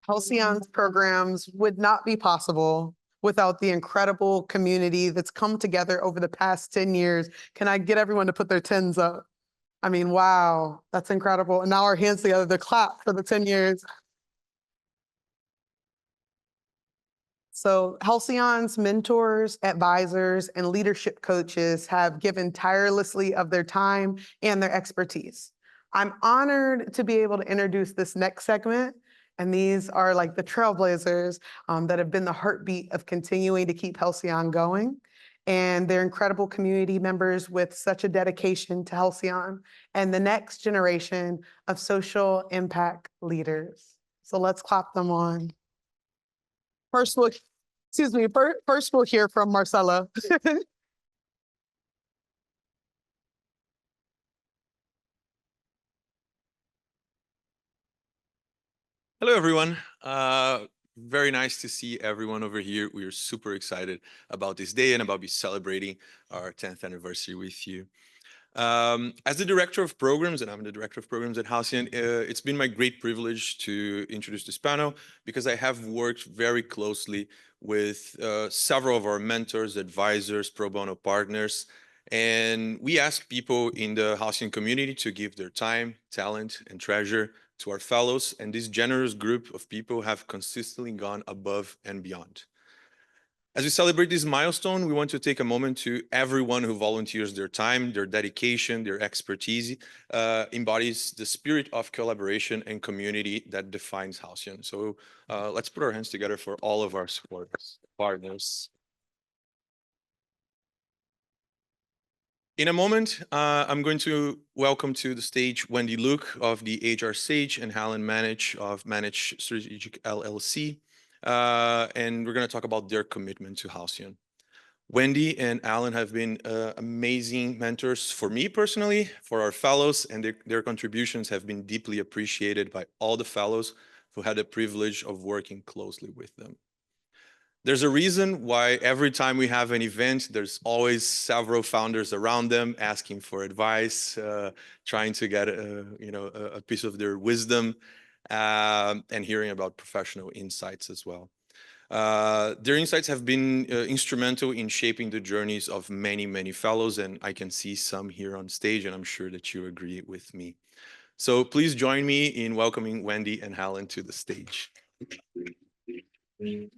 Halcyon's programs would not be possible without the incredible community that's come together over the past 10 years. Can I get everyone to put their 10s up? I mean, wow, that's incredible. And now our hands together to clap for the 10 years. So Halcyon's mentors, advisors, and leadership coaches have given tirelessly of their time and their expertise. I'm honored to be able to introduce this next segment. And these are like the trailblazers that have been the heartbeat of continuing to keep Halcyon going. And they're incredible community members with such a dedication to Halcyon and the next generation of social impact leaders. So let's clap them on. First, first we'll hear from Marcelo. Hello, everyone. Very nice to see everyone over here. We are super excited about this day and about be celebrating our 10th anniversary with you. As the director of programs, and I'm the director of programs at Halcyon, it's been my great privilege to introduce this panel because I have worked very closely with several of our mentors, advisors, pro bono partners, and we ask people in the Halcyon community to give their time, talent, and treasure to our fellows, and this generous group of people have consistently gone above and beyond. As we celebrate this milestone, we want to take a moment to everyone who volunteers their time, their dedication, their expertise, embodies the spirit of collaboration and community that defines Halcyon. So let's put our hands together for all of our supporters, partners. In a moment, I'm going to welcome to the stage Wendy Luke of the HR Sage and Helen Manich of Manich Strategic LLC. And we're going to talk about their commitment to Halcyon. Wendy and Alan have been amazing mentors for me personally, for our fellows, and their contributions have been deeply appreciated by all the fellows who had the privilege of working closely with them. There's a reason why every time we have an event, there's always several founders around them asking for advice, trying to get a piece of their wisdom, and hearing about professional insights as well. Their insights have been instrumental in shaping the journeys of many, many fellows, and I can see some here on stage, and I'm sure that you agree with me. So please join me in welcoming Wendy and Helen to the stage. Thank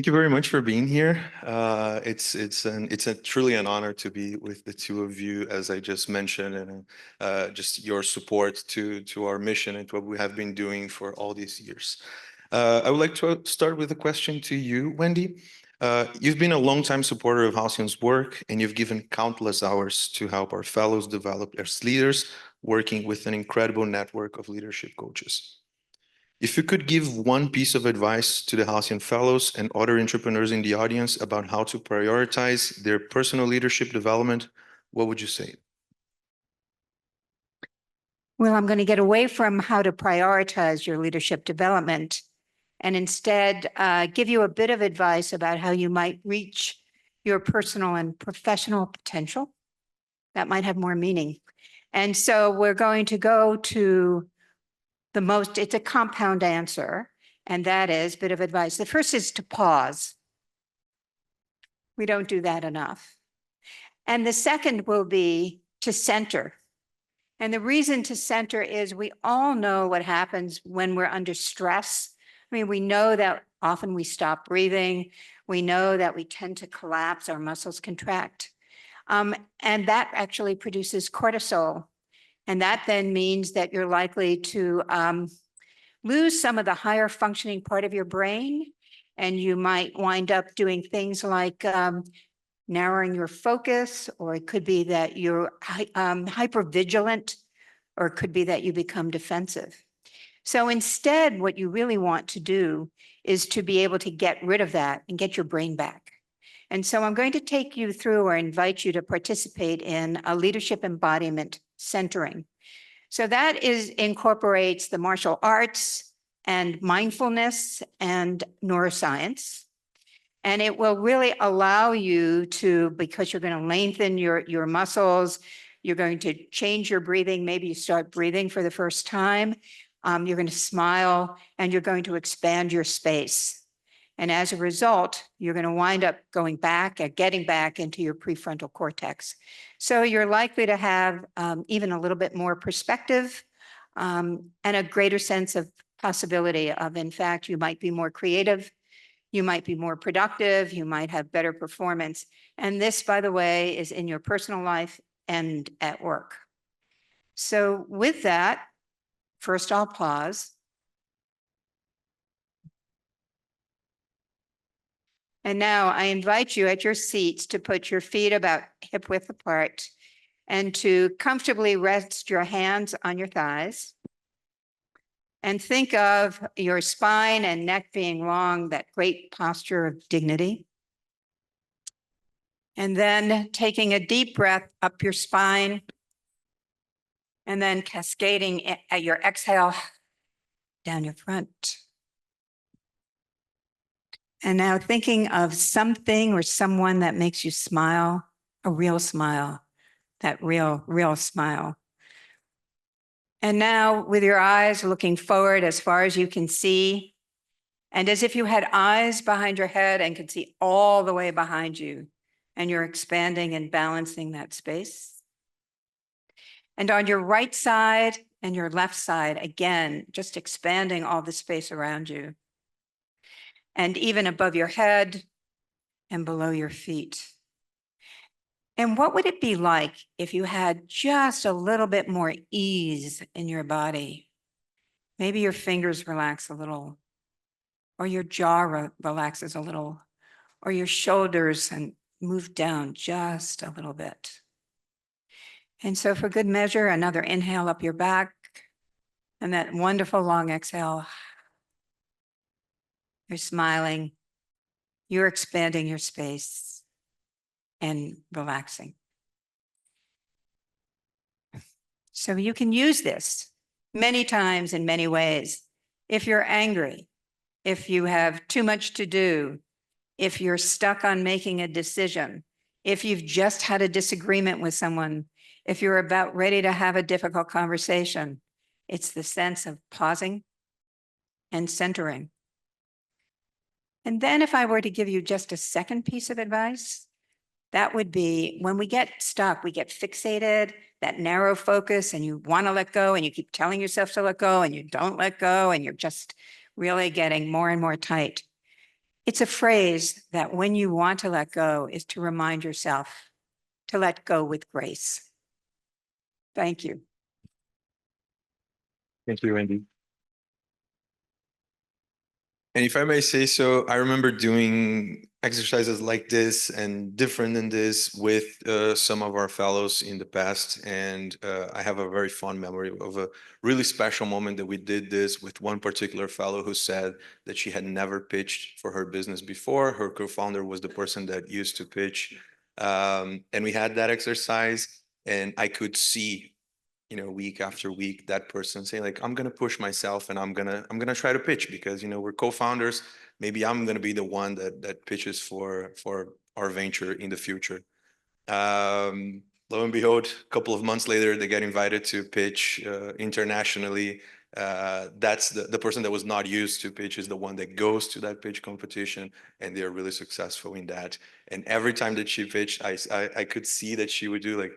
you very much for being here. It's truly an honor to be with the two of you, as I just mentioned, and just your support to our mission and to what we have been doing for all these years. I would like to start with a question to you, Wendy. You've been a longtime supporter of Halcyon's work, and you've given countless hours to help our fellows develop as leaders, working with an incredible network of leadership coaches. If you could give one piece of advice to the Halcyon fellows and other entrepreneurs in the audience about how to prioritize their personal leadership development, what would you say? Well, I'm going to get away from how to prioritize your leadership development and instead give you a bit of advice about how you might reach your personal and professional potential. That might have more meaning. And so we're going to go to it's a compound answer, and that is a bit of advice. The first is to pause. We don't do that enough. And the second will be to center. And the reason to center is we all know what happens when we're under stress. I mean, we know that often we stop breathing. We know that we tend to collapse, our muscles contract. And that actually produces cortisol. And that then means that you're likely to lose some of the higher functioning part of your brain. And you might wind up doing things like narrowing your focus, or it could be that you're hypervigilant, or it could be that you become defensive. So instead, what you really want to do is to be able to get rid of that and get your brain back. And so I'm going to take you through or invite you to participate in a leadership embodiment centering. So that incorporates the martial arts and mindfulness and neuroscience. And it will really allow you to, because you're going to lengthen your muscles, you're going to change your breathing. Maybe you start breathing for the first time. You're going to smile and you're going to expand your space. And as a result, you're going to wind up going back and getting back into your prefrontal cortex. So you're likely to have even a little bit more perspective and a greater sense of possibility of, in fact, you might be more creative, you might be more productive, you might have better performance. And this, by the way, is in your personal life and at work. So with that, first I'll pause. And now I invite you at your seats to put your feet about hip width apart and to comfortably rest your hands on your thighs. And think of your spine and neck being long, that great posture of dignity. And then taking a deep breath up your spine and then cascading at your exhale down your front. And now thinking of something or someone that makes you smile, a real smile, that real smile. And now with your eyes looking forward as far as you can see, and as if you had eyes behind your head and could see all the way behind you, and you're expanding and balancing that space. And on your right side and your left side, again, just expanding all the space around you. And even above your head and below your feet. And what would it be like if you had just a little bit more ease in your body? Maybe your fingers relax a little, or your jaw relaxes a little, or your shoulders and move down just a little bit. And so for good measure, another inhale up your back, and that wonderful long exhale. You're smiling, you're expanding your space and relaxing. So you can use this many times in many ways. If you're angry, if you have too much to do, if you're stuck on making a decision, if you've just had a disagreement with someone, if you're about ready to have a difficult conversation, it's the sense of pausing and centering. And then if I were to give you just a second piece of advice, that would be when we get stuck, we get fixated, that narrow focus, and you want to let go and you keep telling yourself to let go and you don't let go and you're just really getting more and more tight. It's a phrase that when you want to let go is to remind yourself to let go with grace. Thank you. Thank you, Wendy. And if I may say so, I remember doing exercises like this and different than this with some of our fellows in the past. And I have a very fond memory of a really special moment that we did this with one particular fellow who said that she had never pitched for her business before. Her co-founder was the person that used to pitch. And we had that exercise and I could see, you know, week after week, that person saying like, I'm going to push myself and I'm going to try to pitch because, you know, we're co-founders. Maybe I'm going to be the one that pitches for our venture in the future. Lo and behold, a couple of months later, they get invited to pitch internationally. That's the person that was not used to pitch is the one that goes to that pitch competition, and they're really successful in that. And every time that she pitched, I could see that she would do like,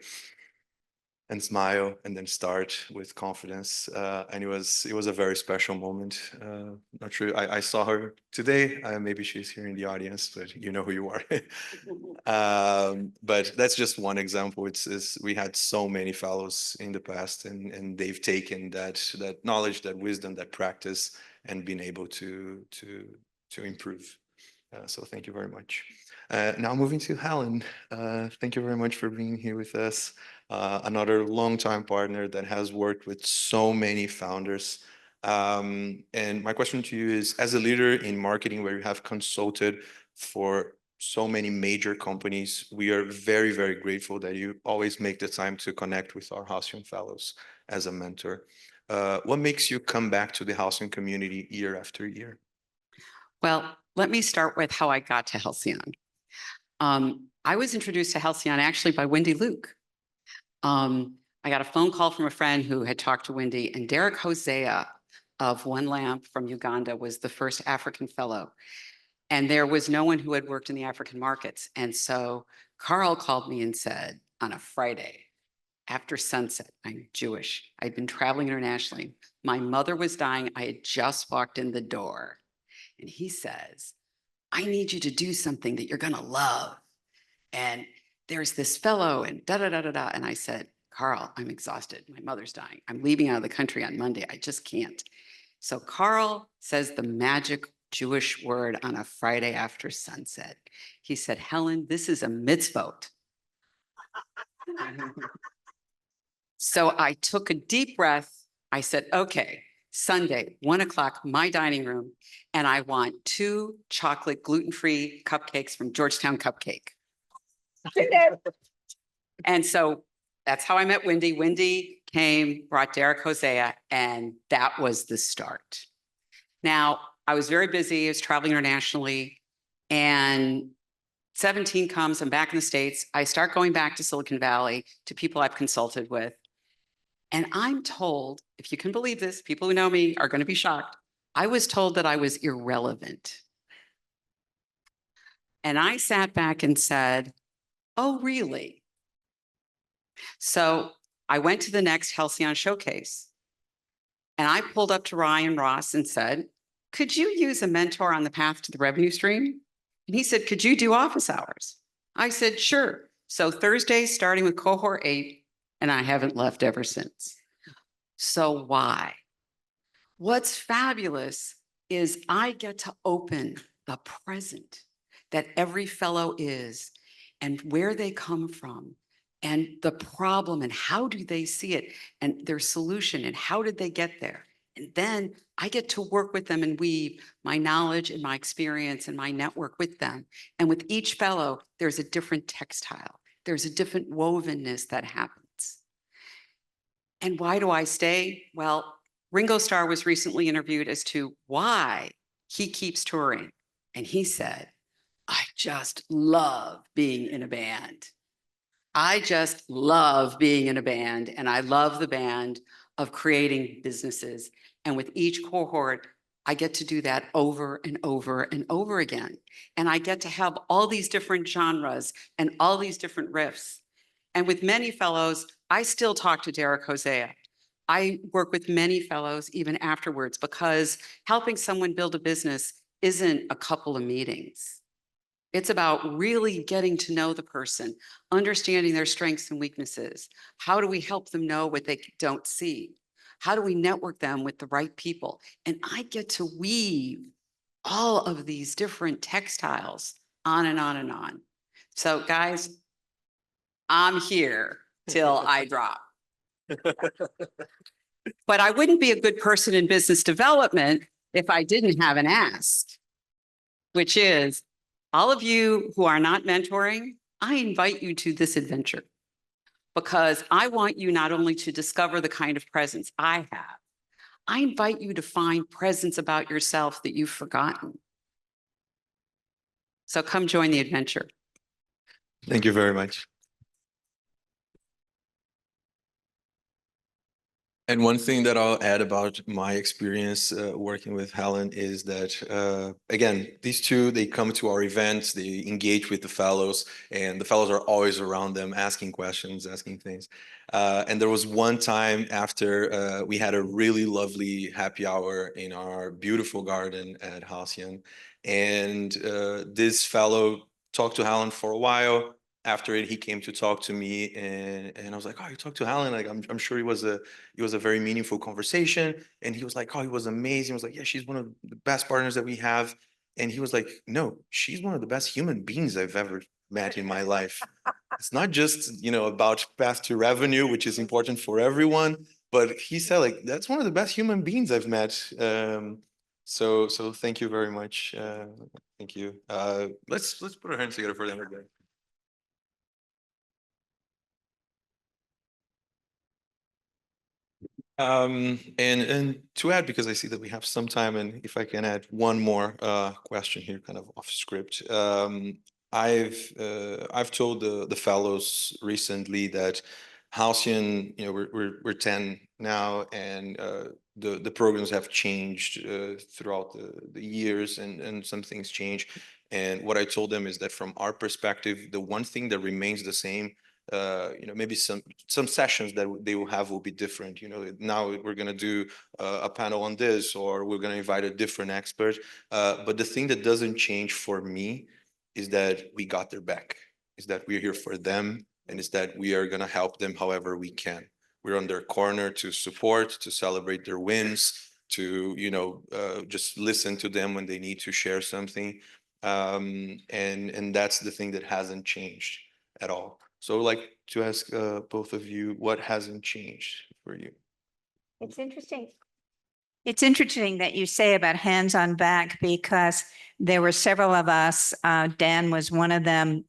and smile and then start with confidence. And it was a very special moment. Not sure, I saw her today. Maybe she's here in the audience, but you know who you are. But that's just one example. We had so many fellows in the past and they've taken that knowledge, that wisdom, that practice and been able to improve. So thank you very much. Now moving to Helen. Thank you very much for being here with us. Another longtime partner that has worked with so many founders. And my question to you is, as a leader in marketing where you have consulted for so many major companies, we are very, very grateful that you always make the time to connect with our Halcyon fellows as a mentor. What makes you come back to the Halcyon community year after year? Well, let me start with how I got to Halcyon. I was introduced to Halcyon actually by Wendy Luke. I got a phone call from a friend who had talked to Wendy, and Derek Hosea of One Lamp from Uganda was the first African fellow. And there was no one who had worked in the African markets. And so Carl called me and said on a Friday after sunset, I'm Jewish. I'd been traveling internationally. My mother was dying. I had just walked in the door. And he says, I need you to do something that you're going to love. And there's this fellow and da da da da da. And I said, Carl, I'm exhausted. My mother's dying. I'm leaving out of the country on Monday. I just can't. So Carl says the magic Jewish word on a Friday after sunset. He said, Helen, this is a mitzvot. So I took a deep breath. I said, okay, Sunday, 1 o'clock, my dining room. And I want 2 chocolate gluten-free cupcakes from Georgetown Cupcake. And so that's how I met Wendy. Wendy came, brought Derek Hosea, and that was the start. Now, I was very busy. I was traveling internationally, and 17 comes, I'm back in the States. I start going back to Silicon Valley to people I've consulted with. And I'm told, if you can believe this, people who know me are going to be shocked. I was told that I was irrelevant. And I sat back and said, oh, really? So I went to the next Halcyon showcase. And I pulled up to Ryan Ross and said, could you use a mentor on the path to the revenue stream? And he said, could you do office hours? I said, sure. So Thursday, starting with cohort 8, and I haven't left ever since. So why? What's fabulous is I get to open the present that every fellow is and where they come from and the problem and how do they see it and their solution and how did they get there. And then I get to work with them and weave my knowledge and my experience and my network with them. And with each fellow, there's a different textile. There's a different wovenness that happens. And why do I stay? Well, Ringo Starr was recently interviewed as to why he keeps touring. And he said, I just love being in a band. I just love being in a band. And I love the band of creating businesses. And with each cohort, I get to do that over and over and over again. And I get to have all these different genres and all these different riffs. And with many fellows, I still talk to Derek Hosea. I work with many fellows even afterwards because helping someone build a business isn't a couple of meetings. It's about really getting to know the person, understanding their strengths and weaknesses. How do we help them know what they don't see? How do we network them with the right people? And I get to weave all of these different textiles on and on and on. So guys, I'm here till I drop. But I wouldn't be a good person in business development if I didn't have an ask, which is all of you who are not mentoring, I invite you to this adventure because I want you not only to discover the kind of presence I have, I invite you to find presence about yourself that you've forgotten. So come join the adventure. Thank you very much. And one thing that I'll add about my experience working with Helen is that, again, these two, they come to our events, they engage with the fellows, and the fellows are always around them asking questions, asking things. And there was one time after we had a really lovely happy hour in our beautiful garden at Halcyon, and this fellow talked to Helen for a while. After it, he came to talk to me, and I was like, "Oh, you talked to Helen? Like, I'm sure it was a very meaningful conversation." And he was like, "Oh, it was amazing." I was like, "Yeah, she's one of the best partners that we have." And he was like, "No, she's one of the best human beings I've ever met in my life. It's not just, about path to revenue, which is important for everyone, but he said like that's one of the best human beings I've met." So thank you very much. Thank you. Let's put our hands together for them again. And to add, because I see that we have some time, and if I can add one more question here, kind of off script. I've told the fellows recently that Halcyon, we're 10 now, and the programs have changed throughout the years, and some things change. And what I told them is that from our perspective, the one thing that remains the same, maybe some sessions that they will have will be different. Now we're going to do a panel on this, or we're going to invite a different expert. But the thing that doesn't change for me is that we got their back, is that we're here for them, and is that we are going to help them however we can. We're on their corner to support, to celebrate their wins, to, just listen to them when they need to share something. And that's the thing that hasn't changed at all. So I'd like to ask both of you, what hasn't changed for you? It's interesting. It's interesting that you say about hands on back, because there were several of us, Dan was one of them,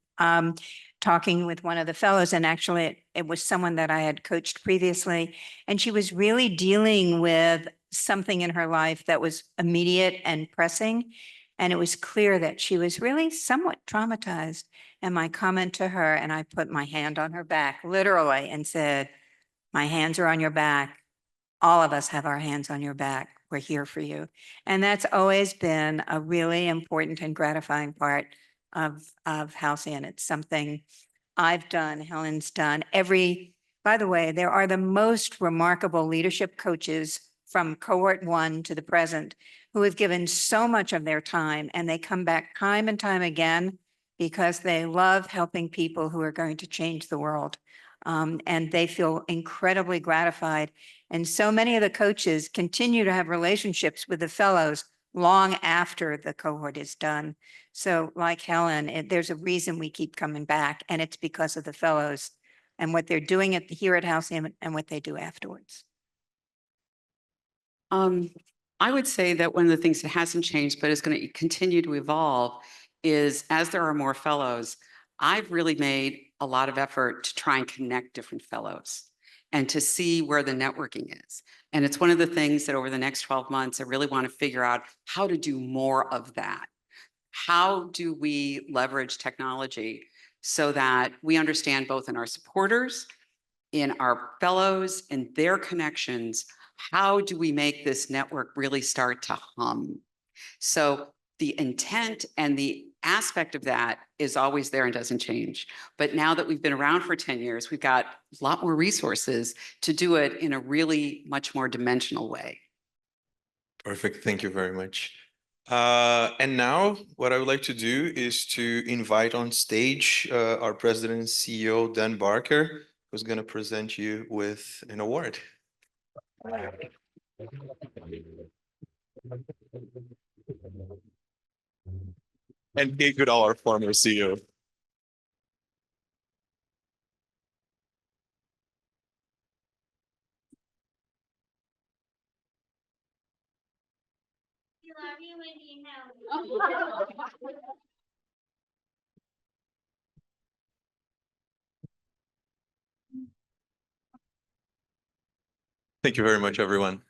talking with one of the fellows, and actually it was someone that I had coached previously, and she was really dealing with something in her life that was immediate and pressing. And it was clear that she was really somewhat traumatized. And my comment to her, and I put my hand on her back, literally, and said, "My hands are on your back. All of us have our hands on your back. We're here for you." And that's always been a really important and gratifying part of Halcyon. It's something I've done, Helen's done. By the way, there are the most remarkable leadership coaches from cohort 1 to the present who have given so much of their time, and they come back time and time again because they love helping people who are going to change the world. And they feel incredibly gratified. And so many of the coaches continue to have relationships with the fellows long after the cohort is done. So like Helen, there's a reason we keep coming back, and it's because of the fellows and what they're doing here at Halcyon and what they do afterwards. I would say that one of the things that hasn't changed, but is going to continue to evolve, is as there are more fellows, I've really made a lot of effort to try and connect different fellows and to see where the networking is. And it's one of the things that over the next 12 months, I really want to figure out how to do more of that. How do we leverage technology so that we understand both in our supporters, in our fellows, and their connections, how do we make this network really start to hum? So the intent and the aspect of that is always there and doesn't change. But now that we've been around for 10 years, we've got a lot more resources to do it in a really much more dimensional way. Perfect. Thank you very much. And now what I would like to do is to invite on stage our president and CEO, Dan Barker, who's going to present you with an award. And Kate Goodall, our former CEO. Love you, Wendy and Helen. Thank you very much, everyone.